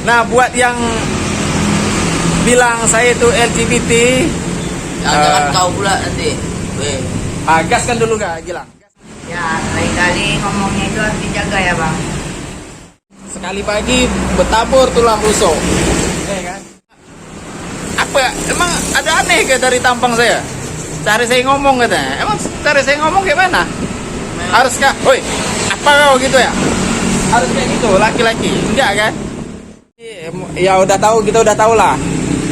Nah, buat yang bilang saya itu LGBT, Jangan kau pula nanti. Weh. gaskan dulu gak, Gilang? Ya, lain kali ngomongnya itu harus dijaga ya bang. Sekali pagi bertabur tulang rusuk. Ya kan? Apa? Emang ada aneh ke dari tampang saya? Cari saya ngomong katanya. Emang cari saya ngomong kayak mana? Harus kah? Woi, apa kau gitu ya? Harus kayak gitu, laki-laki. Enggak kan? Ya udah tahu, kita udah tahu lah.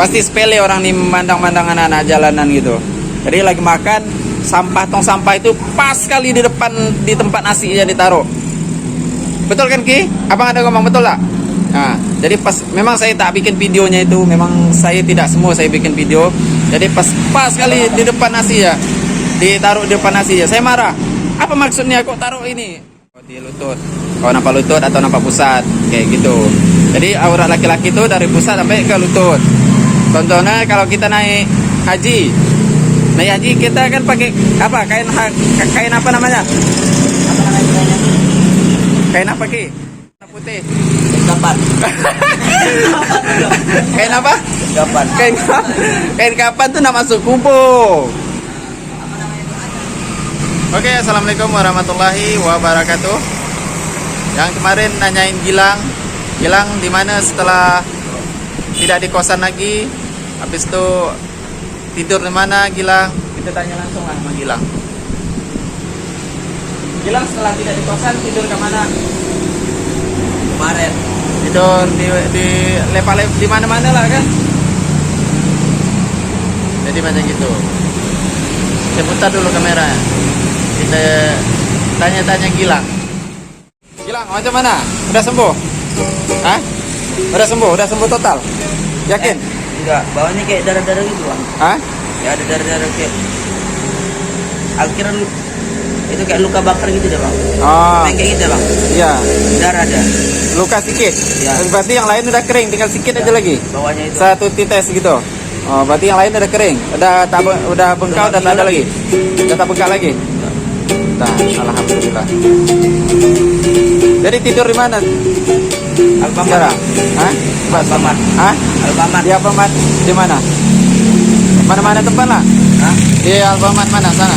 Pasti sepele orang nih memandang-mandang anak-anak jalanan gitu. Jadi lagi makan, tong sampah itu pas sekali di depan di tempat nasi ya ditaruh. Betul kan Ki? Abang ada ngomong betul tak? Nah, jadi pas memang saya tak bikin videonya itu, memang saya tidak semua saya bikin video. Jadi pas sekali di depan nasi ya, ditaruh di depan nasi ya. Saya marah. Apa maksudnya kok taruh ini? Oh, di lutut. Oh, nampak lutut atau nampak pusat kayak gitu. Jadi aurat laki-laki itu dari pusat sampai ke lutut. Contohnya kalau kita naik haji kita kan pakai apa? Kain apa namanya? Apa namanya kainnya? Kain apa Ki? Putih. Kapan? Kain apa? Kapan? Kain kapan tuh nak masuk kubo. Oke, assalamualaikum warahmatullahi wabarakatuh. Yang kemarin nanyain Gilang di mana setelah tidak di kosan lagi, habis itu tidur di mana Gilang? Kita tanya langsung lah sama Gilang. Gilang setelah tidak di kosan tidur ke mana? Kemarin. Tidur di lepa-lep di mana-mana lah kan? Jadi macam gitu. Saya putar dulu kameranya. Kita tanya-tanya Gilang. Gilang, macam mana? Udah sembuh? Hah? Udah sembuh total? Yakin? Enggak, bawahnya kayak darah-darah gitu bang. Hah? Ya ada darah-darah kayak. Akhirnya itu kayak luka bakar gitu deh bang. Oh. Kayak gitu bang. Iya. Darah ada. Luka sedikit. Ya. Berarti yang lain udah kering, tinggal sedikit aja lagi. Bawahnya itu. Satu tites gitu. Oh, berarti yang lain udah kering. Udah bengkak, udah tak ada lagi. Udah tak bengkak lagi. Nah, alhamdulillah. Jadi tidur di mana? Alfamart. Hah? Alfamart. Hah? Alfamart. Di Alfamart di mana? Mana-mana tempat lah. Hah? Di Alfamart mana sana?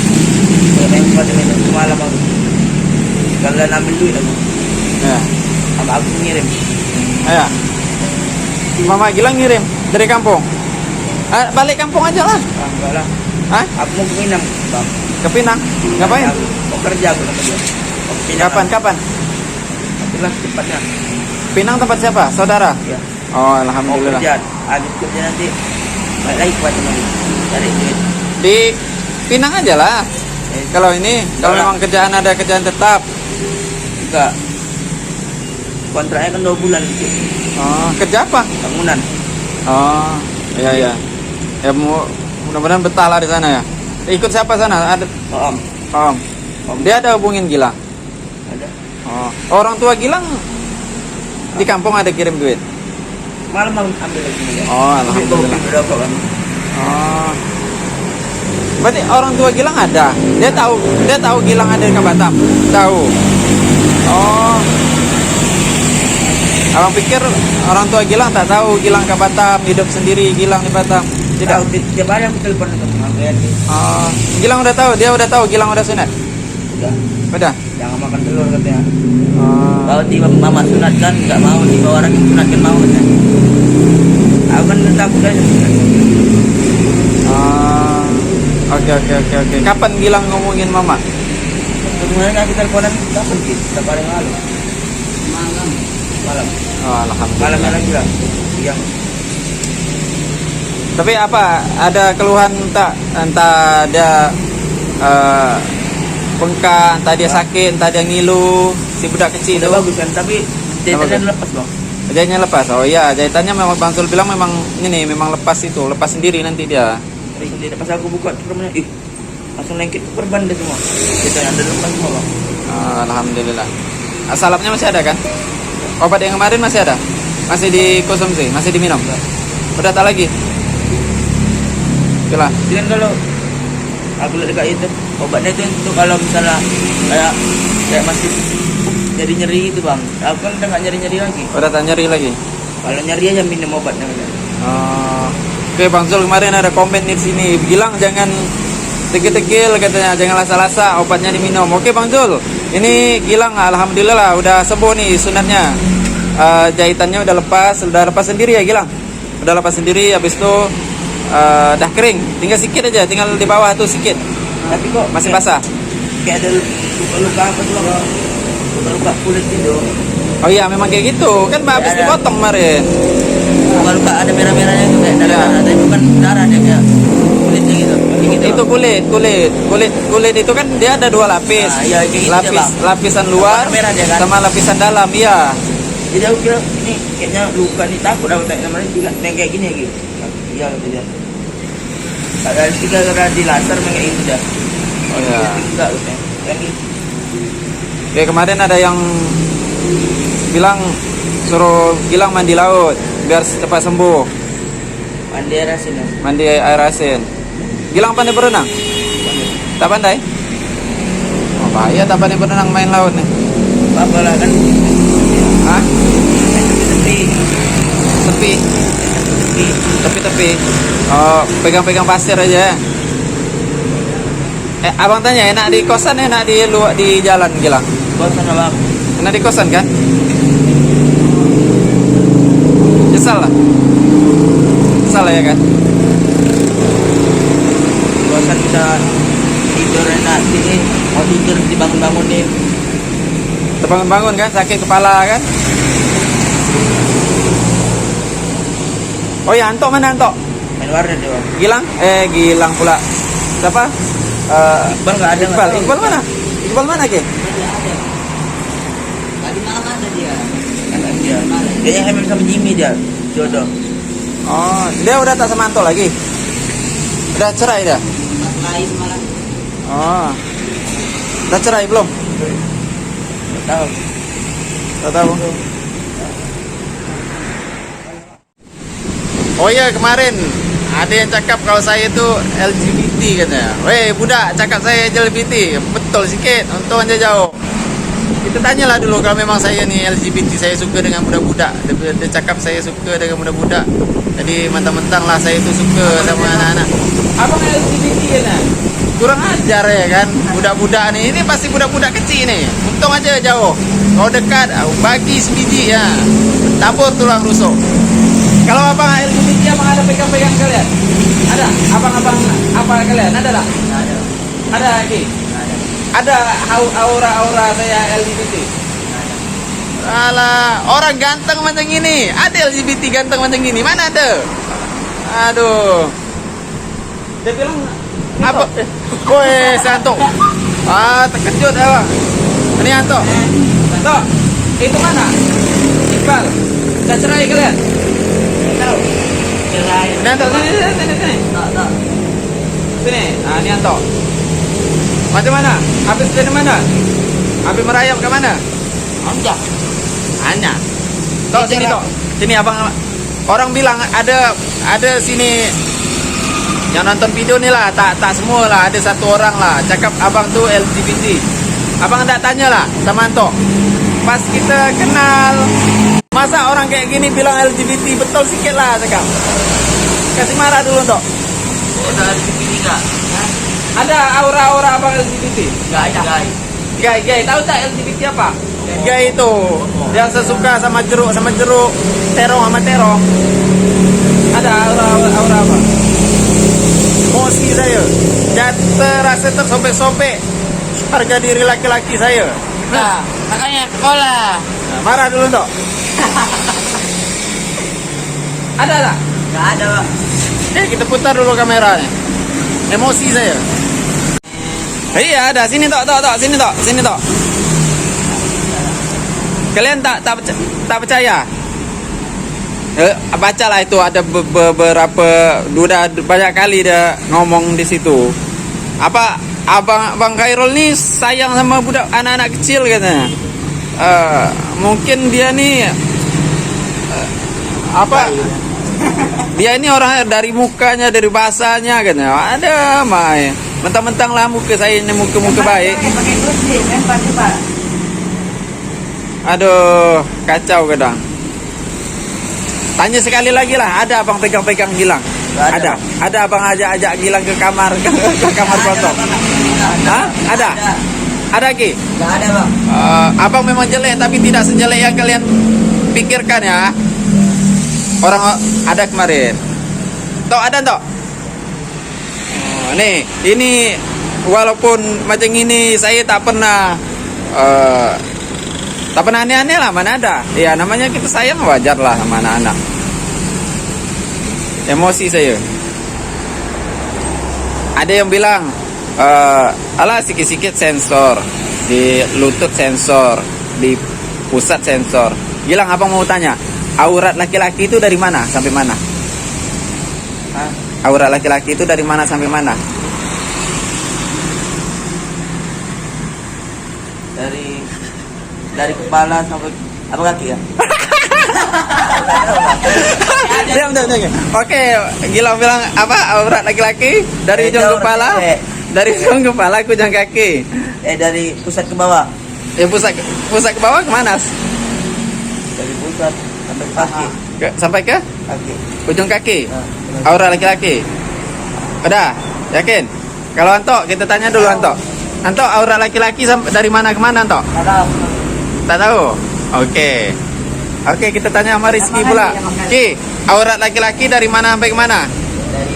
Yang buat itu semalam bang. Kalian ambil duit aku. Ya. Sama aku ngirim. Ya. Mama Gilang ngirim dari kampung. Balik kampung aja lah. Enggak lah. Hah? Aku mau ke Minang bang. Ke Pinang. Ngapain? Aku mau kerja aku nak kerja. Mau ke Pinang, Kapan? Bang. Kapan? Itulah cepatnya. Pinang tempat siapa? Saudara? Ya. Oh, Mau alhamdulillah. kerja. Habis kerja nanti balik lagi kuat lagi. Cari duit. Di Pinang aja lah. Kalau Enggak. memang ada kerjaan tetap. Enggak. Kontraknya kan 2 bulan gitu. Oh, kerja apa? Bangunan. Oh, iya. Ya mudah-mudahan betah lah di sana ya. Ikut siapa sana? Ada Om. Om. Dia ada hubungin Gilang. Ada. Oh, orang tua Gilang di kampung ada kirim duit. Malam ambil lagi. Oh, alhamdulillah. Berapa bang? Oh. Berarti orang tua Gilang ada. Dia tahu Gilang ada di Batam. Tahu. Oh. Abang pikir orang tua Gilang tak tahu Gilang ke Batam, hidup sendiri Gilang di Batam. Tidak. Tahu tiap hari aku telepon ke Bang. Oh. Gilang udah tahu, dia udah tahu Gilang udah sunat. Udah. Udah. Jangan makan telur katanya. Oh. Kalau tiba mama sunat kan nggak mau, tiba orang yang sunat kan mau katanya. Aku kan takut aja. Oh. Oke. Kapan Gilang ngomongin mama? Sebenarnya kan kita teleponan kapan sih? Berapa hari yang lalu? Malam. Oh, alhamdulillah. Malamnya lagi lah. Siang. Tapi apa? Ada keluhan tak? Entah dia bengkak, entah dia sakit, entah dia ngilu, si budak kecil Udah itu. bagus kan, tapi jahitannya lepas bang. Jahitannya lepas. Oh iya, jahitannya memang Bang Sul bilang memang lepas itu, lepas sendiri nanti dia. Dari sendiri pas aku buka permennya, langsung lengket ke perban deh semua. Jahitannya ada lepas semua bang. Oh, alhamdulillah. Salapnya masih ada kan? Obat yang kemarin masih ada? Masih dikonsumsi? Masih diminum? Udah tak lagi? Itulah. Jadi kan kalau aku lihat dekat itu obatnya itu untuk kalau misalnya kayak masih jadi nyeri gitu bang. Aku kan udah nggak nyeri lagi. Udah tak nyeri lagi? Kalau nyari aja minum obat namanya. Oke Bang Zul, kemarin ada komen di sini bilang jangan tegil-tegil katanya, jangan lasa-lasa, obatnya diminum. Oke Bang Zul, ini Gilang alhamdulillah lah udah sembuh nih sunatnya. Jahitannya udah lepas sendiri ya Gilang. Udah lepas sendiri, habis itu dah kering, tinggal sedikit aja, tinggal di bawah tuh sedikit. Tapi kok Masih basah. kayak ada luka-luka apa tuh? Luka-luka kulit gitu. Oh iya memang kayak gitu, kan habis Ada. dipotong kemarin. Luka-luka ada merah-merahnya tuh kayak darah, Iya. tapi bukan darah dia kayak kulitnya gitu. Kayak gitu. Itu kulit itu kan dia ada dua lapis. Nah, iya, kayak gitu ya, Bang. Lapisan luar Warna merah dia kan? sama lapisan dalam, iya. Jadi aku kira ini kayaknya luka nih, takut aku tanya namanya juga yang kayak gini ya gitu. Iya gitu dia. Ada tiga kira di laser kayak gitu dah. Oh iya. Enggak katanya. Yang gitu. Oke, kemarin ada yang bilang suruh Gilang mandi laut biar cepat sembuh. Mandi air asin ya. Mandi air asin. Gilang pandai berenang? Tak pandai? Oh bahaya tak pandai berenang main laut nih. Apa lah kan? Hah? Tepi. Tepi? Tepi. Tepi-tepi. Oh, pegang-pegang pasir aja. Abang tanya enak di kosan enak di luar di jalan Gilang? Kosan abang. Enak di kosan kan? Nyesal lah. Nyesal ya kan? Kosan bisa tidur enak sini. Mau tidur dibangun-bangunin. Terbangun-bangun kan, sakit kepala kan? Oh ya, Anto mana Anto? Main warnet dia bang. Gilang? Gilang pula. Siapa? Iqbal nggak ada. Iqbal. Iqbal mana? Iqbal mana ke? Tadi malam ada dia. Ada dia. Dia yang sama Jimmy dia. Jodoh. Oh, dia udah tak sama Anto lagi? Udah cerai dah? Lain malah. Oh. Udah cerai belum? Tahu. Tak tahu. Oh iya kemarin ada yang cakap kalau saya itu LGBT katanya. Weh budak cakap saya LGBT. Betul sikit, untung aja jauh. Kita tanyalah dulu kalau memang saya nih LGBT, saya suka dengan budak-budak. Dia cakap saya suka dengan budak-budak. Jadi mentang-mentang lah saya itu suka sama anak-anak. Abang LGBT kan? Kurang ajar ya kan, budak-budak nih. Ini pasti budak-budak kecil nih. Untung aja jauh. Kalau dekat, bagi sebiji ya. Tabur tulang rusuk. Kalau abang LGBT, abang ada pegang-pegang kalian? Ada? Abang-abang apa kalian? Ada lah? Ada. Ada lagi? Ada. Ada aura-aura saya LGBT? Alah, orang ganteng macam ini. Ada LGBT ganteng macam ini. Mana ada? Aduh. Dia bilang apa? Woi, si Anto. Terkejut ya, Bang. Ini Anto. Anto, itu mana? Iqbal. Sudah cerai kalian? Tahu. Cerai. Ini Anto, sini. Tak. Sini. Nah, ini Anto. Macam mana? Habis dari mana? Habis merayap ke mana? Anjak. Hanya. Tok sini tok. Sini abang. Orang bilang ada sini yang nonton video nih lah, tak semua lah, ada satu orang lah cakap abang tuh LGBT. Abang tak tanya lah sama Anto. Pas kita kenal, masa orang kayak gini bilang LGBT, betul sikit lah cakap. Kasih marah dulu Anto. Udah LGBT enggak? Ada aura-aura abang LGBT? Enggak. Gay, tahu tak LGBT apa? Gay itu yang sesuka sama jeruk, terong sama terong. Ada aura apa? Emosi saya, terasa tersobek-sobek harga diri laki-laki saya. Nah, makanya sekolah. Nah, marah dulu dok. Ada tak? Enggak ada, Bang. Kita putar dulu kameranya. Emosi saya. Iya ada, sini tok, sini tok. Kalian tak percaya? Bacalah itu ada beberapa, udah banyak kali dia ngomong di situ. Apa Bang Khairul nih sayang sama budak anak-anak kecil katanya. Mungkin dia nih dia ini orang dari mukanya, dari bahasanya katanya. Ada mai. Mentang-mentang lah muka saya ini muka baik. Pakai kursi, Pak. Aduh, kacau kadang. Tanya sekali lagi lah, ada abang pegang-pegang Gilang? Nggak ada. Ada abang ajak-ajak Gilang ke kamar ke kamar kosong? Hah? Ada? Ada Ki? Nggak ada bang. Abang memang jelek tapi tidak sejelek yang kalian pikirkan ya. Orang ada kemarin. Tok ada tok? Nih, ini walaupun macam ini saya tak pernah aneh-aneh lah, mana ada. Ya namanya kita sayang, wajar lah sama anak-anak. Emosi saya. Ada yang bilang alah sikit-sikit sensor, di lutut sensor, di pusat sensor. Gilang, abang mau tanya, aurat laki-laki itu dari mana sampai mana? Hah? Aurat laki-laki itu dari mana sampai mana? Dari kepala sampai apa kaki ya? Diam. Oke, Gilang bilang apa? Aurat laki-laki dari ujung kepala, dari ujung kepala ke ujung kaki. Dari pusat ke bawah. Ya pusat ke bawah kemana? Dari pusat sampai kaki. Sampai ke Kaki. ujung kaki. Nah, Aurat laki-laki. Udah, yakin? Kalau Anto, kita tanya dulu Anto. Anto, aurat laki-laki dari mana ke mana Anto? Kalau Tak tahu. Oke, kita tanya sama Rizky pula. Ki, aurat laki-laki dari mana sampai ke mana? dari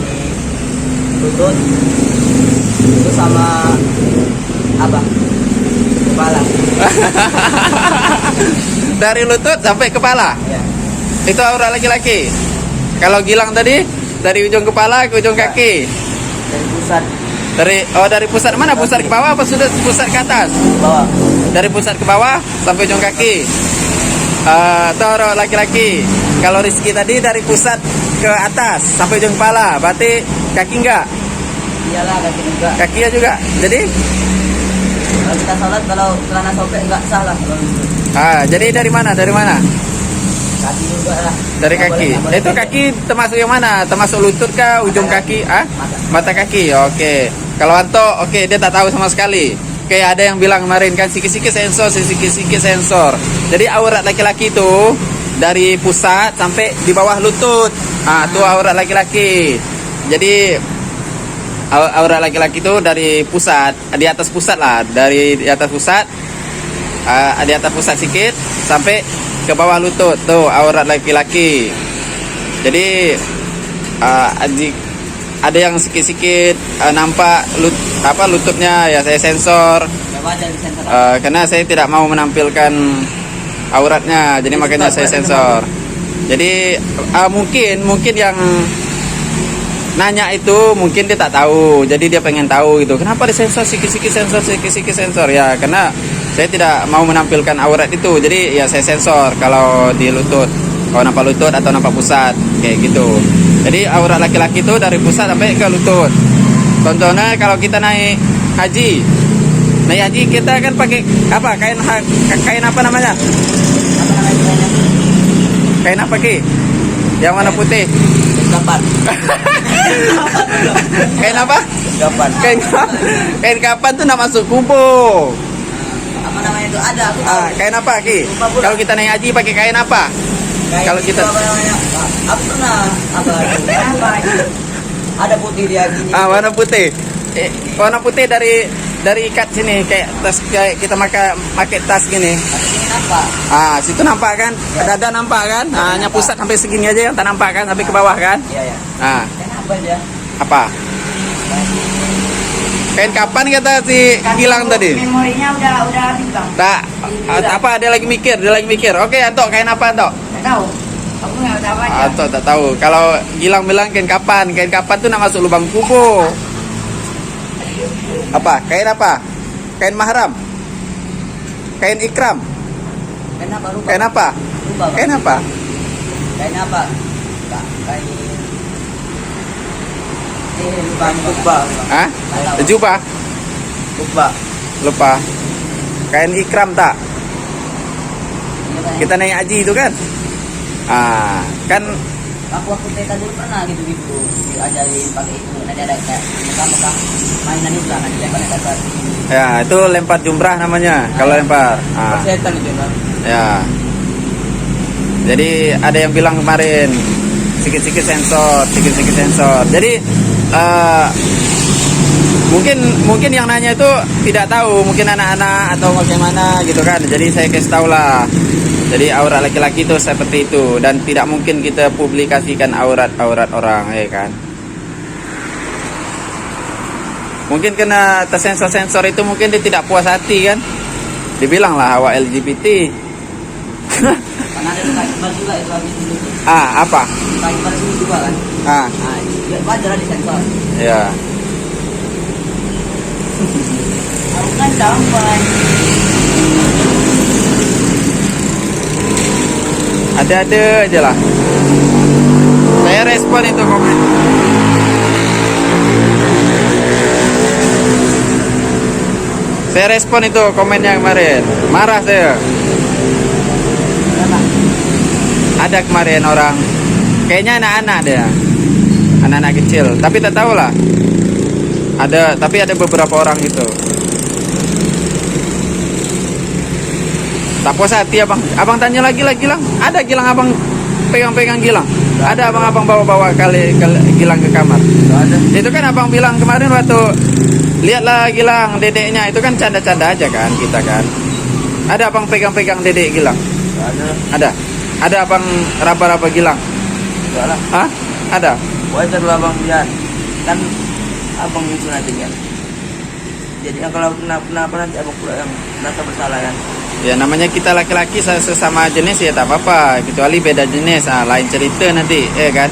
lutut itu sama apa? Kepala. Dari lutut sampai kepala. Ya. Itu aurat laki-laki. Kalau Gilang tadi dari ujung kepala ke ujung kaki. Dari pusat Dari pusat mana? Pusat ke bawah apa sudah pusat ke atas? ke bawah. Dari pusat ke bawah sampai ujung kaki. Itu aurat laki-laki. Kalau Rizky tadi dari pusat ke atas sampai ujung kepala, berarti kaki enggak? Iyalah kaki juga. Kakinya juga. Jadi Kalau kita sholat kalau celana sobek nggak salah kalau itu. jadi dari mana? Dari mana? Kaki juga lah. Dari Nggak kaki. boleh- nggak boleh Itu pendek. kaki termasuk yang mana? Termasuk lutut kah? Ujung kaki? Mata kaki. Oke. Kalau Anto, oke, dia tak tahu sama sekali. Oke, ada yang bilang kemarin kan sikit-sikit sensor. Jadi aurat laki-laki itu dari pusat sampai di bawah lutut. Itu aurat laki-laki. Jadi aurat laki-laki itu dari pusat, di atas pusat lah, dari di atas pusat, di atas pusat sedikit sampai ke bawah lutut. Tuh aurat laki-laki. Jadi ada yang sikit-sikit nampak lututnya, ya saya sensor Ya wajar di sensor. karena saya tidak mau menampilkan auratnya, jadi makanya saya sensor. Jadi mungkin yang nanya itu mungkin dia tak tahu, jadi dia pengen tahu gitu, kenapa disensor sikit-sikit sensor ya, karena saya tidak mau menampilkan aurat itu, jadi ya saya sensor kalau di lutut, kalau nampak lutut atau nampak pusat kayak gitu. Jadi aurat laki-laki itu dari pusat sampai ke lutut. Contohnya kalau kita naik haji kita kan pakai apa, kain apa namanya, Apa namanya? kain apa Ki, yang warna putih? Kapan? Kain apa? Kapan? Kain kapan tuh nak masuk kubur. Apa namanya itu? Ada aku tahu. Kain apa Ki? Lupa pula. Kalau kita naik haji pakai kain apa? Kayak Kalau gitu, kita apa namanya? Aku pernah apa itu? Ada putih dia gini. warna putih. Warna putih dari ikat sini, kayak tas, kayak kita pakai tas gini. Tapi ini apa? Situ nampak kan? Dada nampak kan? Hanya pusat sampai segini aja yang tak nampak kan, sampai ke bawah kan? Iya ya. Kenapa dia? Apa? Kain kapan kata si Gilang tadi? Memorinya udah habis bang. Tak, apa dia lagi mikir. Oke, Anto, kain apa Anto? Nggak tahu. Aku nggak tahu aja. Anto tak tahu. Kalau Gilang bilang kain kapan tuh nak masuk lubang kubur. Apa? Kain apa? Kain mahram? Kain ikram? Kenapa lupa? Kain apa? Lupa, Bang. Kain apa? Kain apa? Kain ini lupa. Hah? Jubah? Lupa. Kain ikram tak? Kita naik haji itu kan? Kan aku TK dulu pernah gitu diajarin pakai itu, nanti ada kayak muka mainan itu lah, nanti lempar ke atas. ya itu lempar jumrah namanya. Kalau lempar. Setan itu kan. Ya. Jadi ada yang bilang kemarin sedikit-sedikit sensor. Jadi mungkin yang nanya itu tidak tahu, mungkin anak-anak atau bagaimana gitu kan. Jadi saya kasih tahu lah. Jadi aurat laki-laki itu seperti itu, dan tidak mungkin kita publikasikan aurat orang, ya kan. Mungkin kena tersensor itu, mungkin dia tidak puas hati kan. Dibilang lah awak LGBT. Karena ada luka kembar juga itu habis dulu. Apa? Luka kembar dulu juga kan. Ya wajar lah disensor. Ya. Aku kan tampan. Ada aja lah. Saya respon itu komen. Saya respon itu komennya kemarin. Marah saya. Kenapa? Ada kemarin orang, kayaknya anak-anak dia, anak-anak kecil. Tapi tak tahu lah. Tapi ada beberapa orang gitu. Tak puas hati abang tanya lagi lah Gilang. Ada Gilang abang pegang-pegang Gilang. Ada abang bawa kali Gilang ke kamar. Ada. Itu kan abang bilang kemarin waktu lihatlah Gilang dedeknya, itu kan canda-canda aja kan kita kan. Ada abang pegang-pegang dedek Gilang. Ada. Ada abang raba-raba Gilang. Enggak lah. Hah? Ada. Wajar lah bang lihat. Kan abang itu nanti kan. Jadi kalau kenapa nanti abang pula yang merasa bersalah kan. Ya namanya kita laki-laki sesama jenis ya tak apa-apa, kecuali beda jenis lain cerita nanti, kan.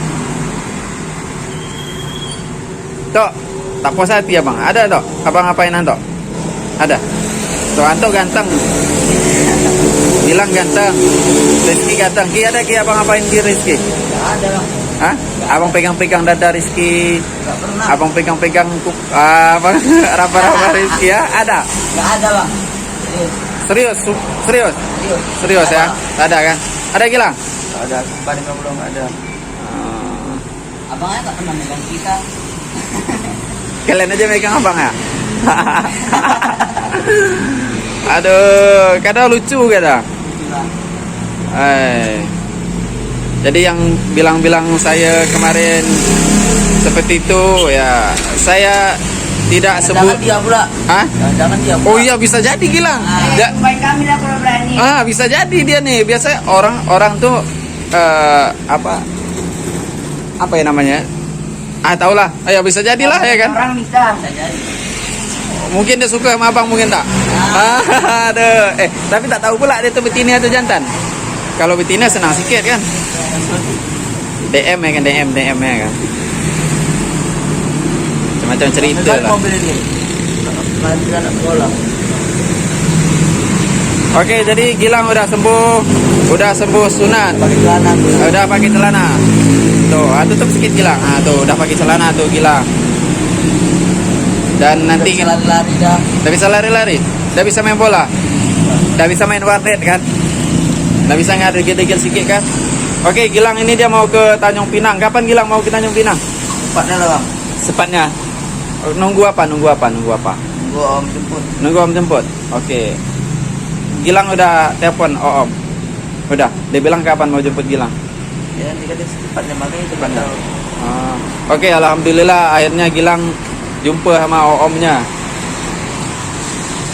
Tok, tak puas hati abang. Ada tok, abang ngapain Tok? Ada. Tok Anto ganteng. Bilang ganteng. Rizky ganteng. Ki ada Ki abang ngapain Ki Rizky? Enggak ada lah. Hah? Abang pegang-pegang dada Rizky. Enggak pernah. Abang pegang-pegang abang raba-raba Rizky ya? Ada. Enggak ada, Bang. Serius ya? Ada kan? Ada Gilang? Ada. Paling belum ada. Abangnya tak pernah megang kita. Kalian aja megang abang ya? Aduh, kadang lucu kadang. Jadi yang bilang-bilang saya kemarin seperti itu ya, saya tidak sebut. Jangan dia pula. Hah? Jangan dia pula. Oh iya bisa jadi Gilang. Baik kami lah kalau berani. Bisa jadi dia nih. Biasanya orang tuh apa ya namanya? Tahulah. Ya bisa jadilah ya kan. Orang bisa jadi. Mungkin dia suka sama abang, mungkin tak. Aduh. Tapi tak tahu pula dia tuh betina atau jantan. Kalau betina senang sikit kan. DM ya kan, DM ya kan. Macam cerita lah. Mobil ini. Nanti anak bola. Oke, jadi Gilang udah sembuh sunat. Pakai celana. Udah pakai celana. Tuh, tutup sedikit Gilang. Tuh, udah pakai celana tuh Gilang. Dan nanti lari-lari dah. udah bisa lari-lari, udah bisa main bola, udah bisa main warnet kan, udah bisa ngadegil-degil sedikit kan. Oke, Gilang ini dia mau ke Tanjung Pinang. Kapan Gilang mau ke Tanjung Pinang? Cepatnya lah bang. Sepatnya. Nunggu apa? Gua om jemput. Nunggu om jemput. Oke. Gilang udah telepon om. Udah. Dia bilang kapan mau jemput Gilang? Ya nanti kan cepatnya, makanya cepat tahu. Oke, alhamdulillah akhirnya Gilang jumpa sama omnya.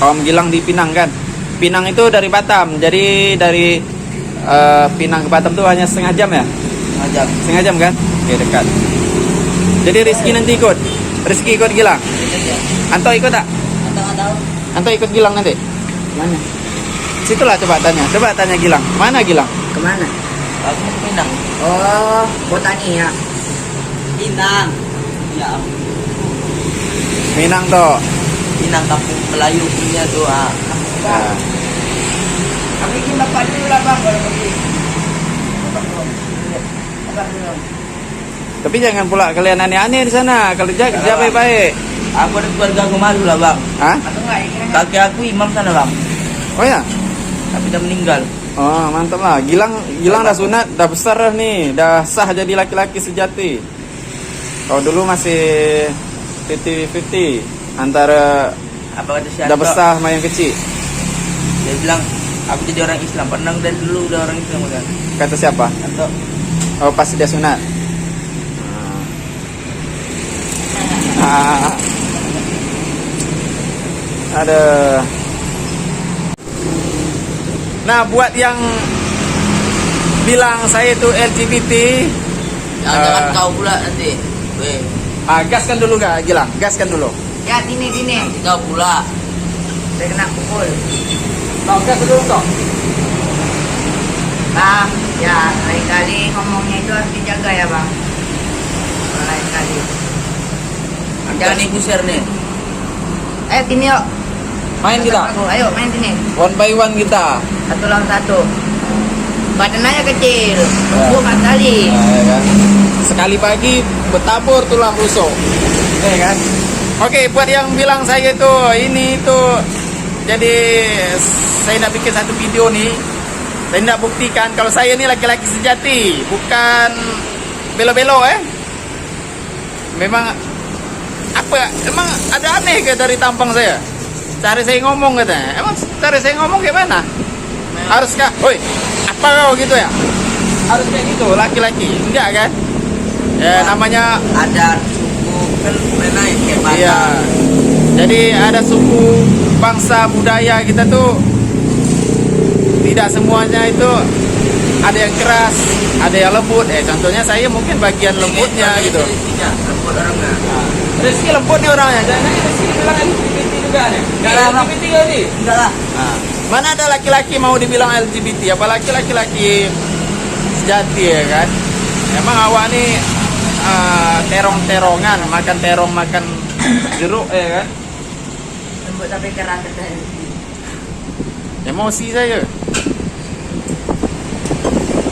Om Gilang di Pinang kan. Pinang itu dari Batam. Jadi dari Pinang ke Batam tuh hanya setengah jam ya? Setengah jam kan? Oke, dekat. Jadi Rizky nanti ikut. Rizky ikut Gilang. Anto ikut tak? Anto ikut Gilang nanti. Mana? Situlah coba tanya Gilang. Mana Gilang? Kemana? Aku mau ke Pinang. Oh, botani ya. Pinang. Ya. Minang toh. Pinang kampung Melayu punya tuh. Nah. Kami bikin bapak dulu lah bang, kalau pergi. Bapak belum. Tapi jangan pula kalian aneh-aneh di sana. Kerja baik-baik. Aku ada keluarga aku malu lah bang. Hah? Atau enggak ini? Kakek aku imam sana bang, Oh ya. tapi udah meninggal. Oh mantap lah. Gilang dah sunat, dah besar dah nih, dah sah jadi laki-laki sejati. Kalau dulu masih 50-50 antara Apa kata si dah Anto? besar sama yang kecil. Dia bilang aku jadi orang Islam. Pandang dari dulu udah orang Islam kan. Kata siapa? Atau Oh, pas dia sunat. Ah. Ada. Nah, buat yang bilang saya itu LGBT, jangan kau pula nanti. Weh, gaskan dulu gak, Gilang? Gaskan dulu. Ya sini. kau pula. Saya kena pukul. Kau gas dulu kau. Bang, ya lain kali ngomongnya itu harus dijaga ya bang. Lain kali. Jangan ibu share nih. Ayo sini yuk. Main kita. Ayo main sini. One by one kita. 1 lawan 1. Badannya kecil. Bukan kali. Ya kan? Sekali pagi bertabur tulang rusuk. Ya kan? Oke, buat yang bilang saya itu ini itu, jadi saya nak bikin satu video nih. Saya nak buktikan kalau saya ini laki-laki sejati, bukan belo-belo Memang apa? Emang ada aneh ke dari tampang saya? Cari saya ngomong katanya. Emang cari saya ngomong gimana? Haruskah? Woi, apa kau gitu ya? Harus kayak gitu, laki-laki. Enggak kan? Ya namanya Ada suku kan naik kayak Batak. iya. Jadi ada suku, bangsa, budaya kita tuh tidak semuanya itu ada yang keras, ada yang lembut. Contohnya saya mungkin bagian lembutnya gitu. Lembut orangnya. Rizky lembut nih orangnya. Jangan Rizky bilang LGBT juga nih. Enggak lah, Bang. LGBT gak nih? Enggak lah. Mana ada laki-laki mau dibilang LGBT, apalagi laki-laki sejati ya kan? Emang awak nih terong-terongan, makan terong, makan jeruk ya kan? Lembut tapi keras katanya. Emosi saya.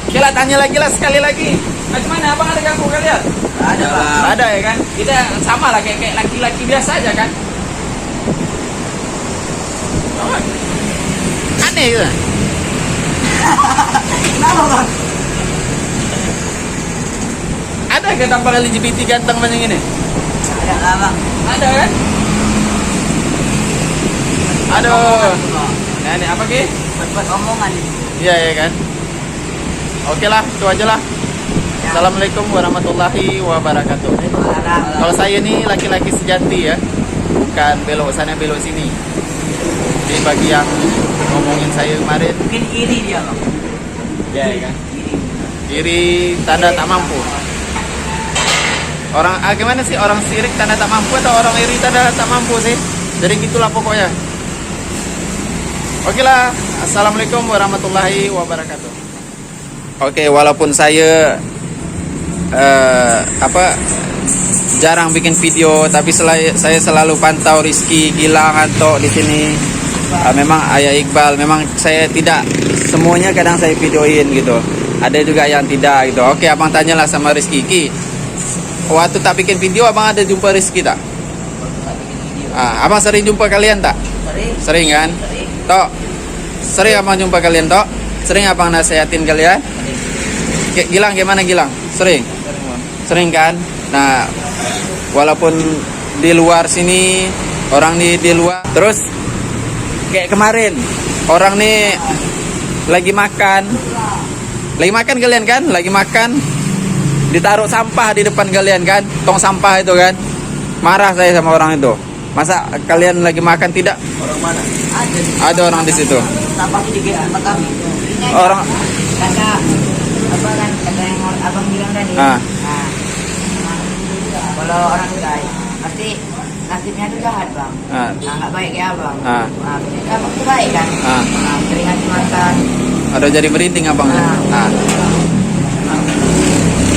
Oke lah, tanya lagi lah sekali lagi. Gimana abang, ada ganggu kalian? Ada bang. Ada ya kan? Kita sama lah kayak laki-laki biasa aja kan? Oh, aneh gitu. Kenapa bang? Ada gak tampang LGBT ganteng macam ini? Ada lah bang. Ada kan? Aduh. Nah, ini apa ki? Buat omongan itu. Iya ya kan? Oke lah, itu aja lah. Assalamualaikum warahmatullahi wabarakatuh. Kalau saya ini laki-laki sejati ya, bukan belok sana belok sini. Jadi bagi yang ngomongin saya kemarin, Mungkin iri dia bang. ya kan? Iri tanda tak mampu. Orang gimana sih, orang sirik tanda tak mampu atau orang iri tanda tak mampu sih? Jadi gitulah pokoknya. Oke lah, assalamualaikum warahmatullahi wabarakatuh. Oke, walaupun saya jarang bikin video, tapi saya selalu pantau Rizky, Gilang, Anto di sini. Memang Ayah Iqbal, memang saya tidak semuanya kadang saya videoin gitu. Ada juga yang tidak gitu. Oke, abang tanyalah sama Rizky. Ki, waktu tak bikin video, abang ada jumpa Rizky tak? Abang sering jumpa kalian tak? Sering kan? Tok, sering abang jumpa kalian tok? Sering abang nasihatin kalian? Gilang gimana Gilang? Sering? Sering kan? Nah, walaupun di luar sini, orang di luar, terus kayak kemarin, orang nih lagi makan kalian kan? Lagi makan, ditaruh sampah di depan kalian kan? Tong sampah itu kan? Marah saya sama orang itu. Masa kalian lagi makan tidak? Orang mana? Ada orang di situ. Sampah itu di tempat kami. Orang Kata apa kan? Kata yang abang bilang tadi. Ah. Nah, kalau orang baik pasti nasibnya itu jahat bang. Ah. Nah, nggak baik ya abang. Ah. Nah, biasanya abang itu baik kan. Ah. Nah, sering ngasih makan. ada jadi merinding abang. Ah.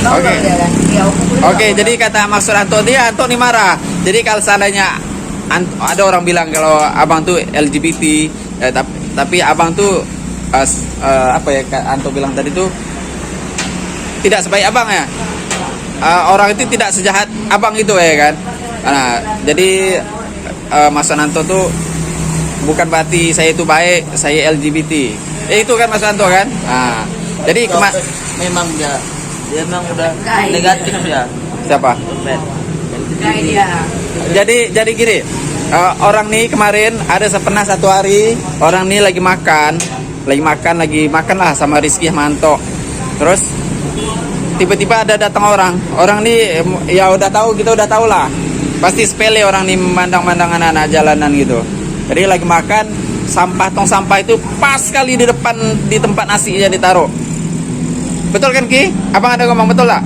Tahu Oke. nggak dia kan? Dia hukum Oke, jadi kata maksud Anto nih marah. Jadi kalau seandainya ada orang bilang kalau abang tuh LGBT, tapi abang tuh apa ya Anto bilang tadi tuh tidak sebaik abang ya. Orang itu tidak sejahat abang itu ya kan. Nah, jadi Mas Anto tuh bukan berarti saya itu baik, saya LGBT. Itu kan Mas Anto kan. Nah, jadi Memang dia memang udah negatif ya. siapa? kayak dia. Jadi gini, orang nih kemarin ada pernah satu hari orang nih lagi makan lagi makan lah sama Rizky Manto. Terus tiba-tiba ada datang orang nih ya udah tahu, kita udah tahu lah, pasti sepele orang nih memandang-mandang anak-anak jalanan gitu. Jadi lagi makan, tong sampah itu pas kali di depan di tempat nasi ya ditaruh. Betul kan Ki? Abang ada ngomong betul lah.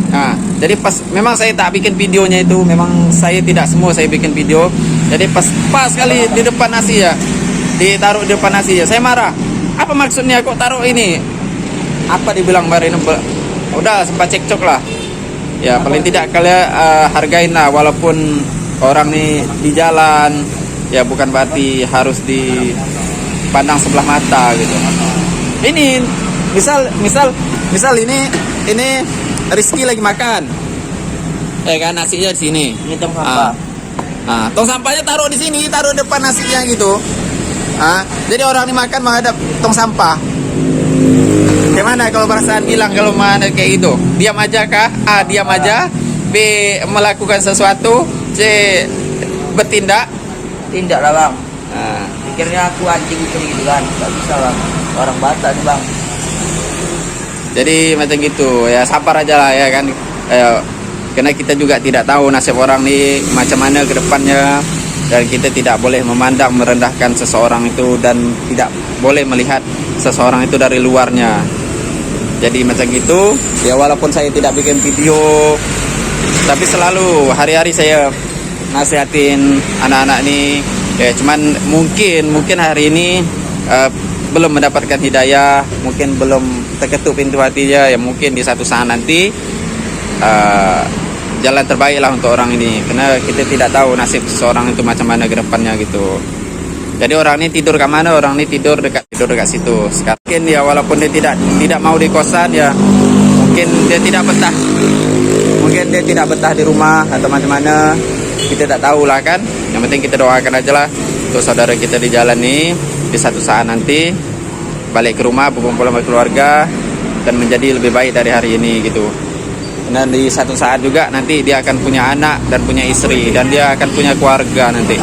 Nah, jadi pas memang saya tak bikin videonya itu, memang saya tidak semua saya bikin video. Jadi pas kali di depan nasi ya, ditaruh di depan nasi ya, saya marah. Apa maksudnya kok taruh ini? Apa dibilang barin? Udah sempat cekcok lah. Ya paling tidak kalian hargain lah, walaupun orang nih di jalan ya bukan berarti harus dipandang sebelah mata gitu. Ini misal ini Rizky lagi makan, kan nasinya di sini. Ini tong sampah. Tong sampahnya taruh di sini, taruh depan nasinya gitu. Jadi orang ini makan menghadap tong sampah. Gimana kalau perasaan bilang kalau mana kayak gitu? Diam aja kah? A. Diam aja. B. Melakukan sesuatu. C. Bertindak. Tindak lah bang. Pikirnya aku anjing gitu kan. Gak bisa bang. Orang Batak nih bang. Jadi macam gitu ya, sabar aja lah ya kan. Karena kita juga tidak tahu nasib orang nih macam mana ke depannya, dan kita tidak boleh memandang merendahkan seseorang itu, dan tidak boleh melihat seseorang itu dari luarnya. Jadi macam gitu ya, walaupun saya tidak bikin video, tapi selalu hari-hari saya nasihatin anak-anak nih ya. Cuman mungkin hari ini belum mendapatkan hidayah, mungkin belum terketuk pintu hatinya ya. Mungkin di satu saat nanti jalan terbaik lah untuk orang ini, karena kita tidak tahu nasib seseorang itu macam mana ke depannya gitu. Jadi orang ini tidur ke mana? Orang ini tidur dekat situ. Sekarang mungkin ya, walaupun dia tidak mau di kosan ya, mungkin dia tidak betah. Mungkin dia tidak betah di rumah atau macam mana. Kita tidak tahu lah kan. Yang penting kita doakan aja lah untuk saudara kita di jalan ini, di satu saat nanti balik ke rumah, berkumpul sama keluarga, dan menjadi lebih baik dari hari ini gitu. Dan di satu saat juga nanti dia akan punya anak dan punya istri, dan dia akan punya keluarga nanti.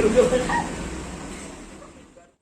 Udah